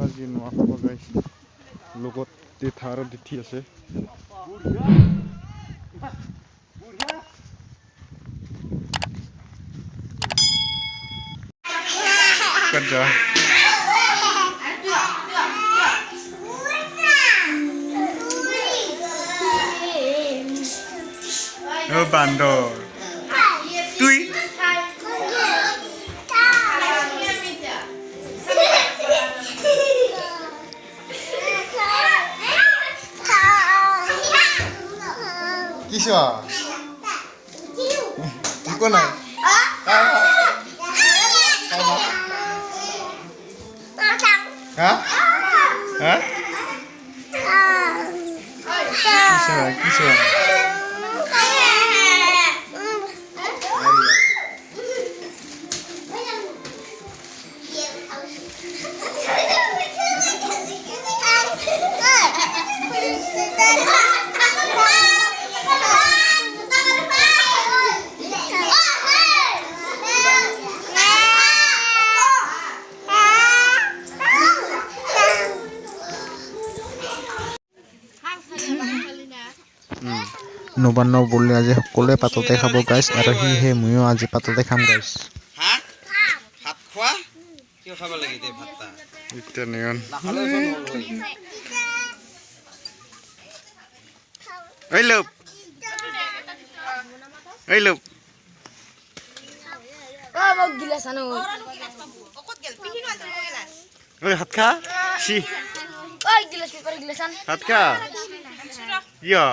আজি নোৱা খাব গাইছ লগত জেঠা আৰু জেঠি আছে Kerja. Oh bandor. Tui. Kisah. Bukan lah. Hah? Hah? Kisah. Nabanna বললে আজি সকলোৱে পাততে খাব গাইছ আৰু হিহে ময়ো আজি পাততে খাম গাইছ ভাত খোৱা কিয় খাব লাগে দে ভাতটা ইটা নিয়ন এই লোপ মোক গিলাস আনো ঐ হাত খা সি ওই গিলাস পেপার গিলাস আন হাত খা ইয়া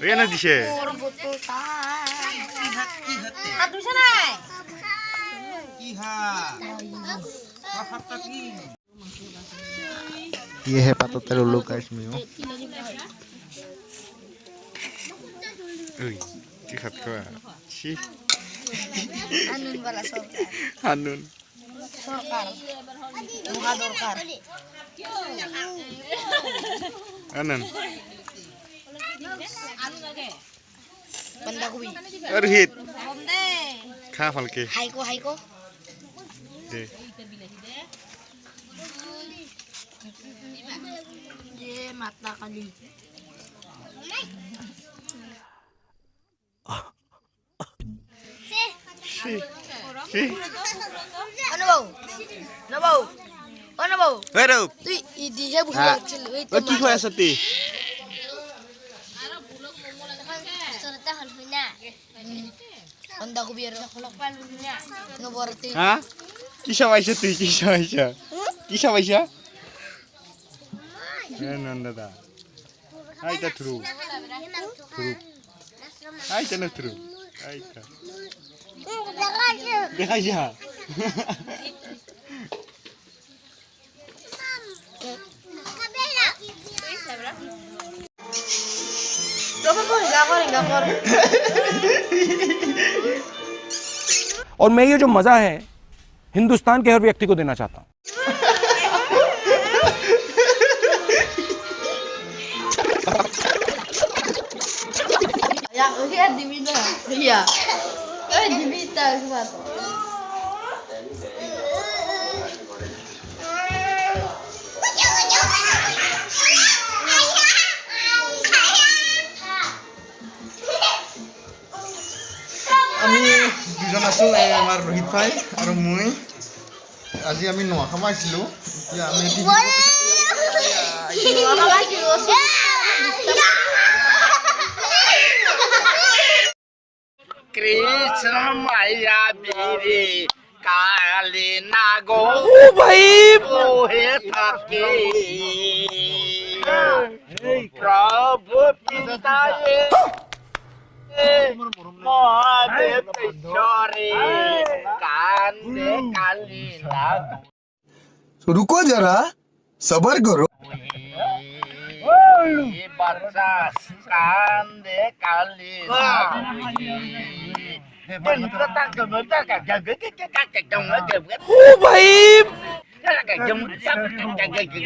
এনে দিছে ওর বোতল তা হাত দিছ নাই কি হা ভাতটা কি ये है पातते लुलु गाइस मियो ओइ কি খাত খা সি আনুন वाला সরকার আনুন সরকার মহা দরকার আনুন बंदा कोई अरहित खा फलके हाइको दे ये मातला कली si Ano bau Hero tu idi he bulan kecil o ki khoi asati serta halfina banda ko biar no borti ha kisah waisa tu kisah waisa nanda da hai ta true hai ta na true hai ta देखा जा और मैं ये जो मजा है हिंदुस्तान के हर व्यक्ति को देना चाहता हूं ya divida iya divida sebab আমি দুজন আছো আমাৰ ৰোহিত ভাই আৰু মই আজি আমি নোৱা খামাইছিলো এতিয়া আমি कृष्ण मैया मेरे काले नागो भाई मोहे थके प्रभु पिताए महादेवरे कांदे काली नागो रुको जरा सबर करो ये बच्चा कांदे काली भाई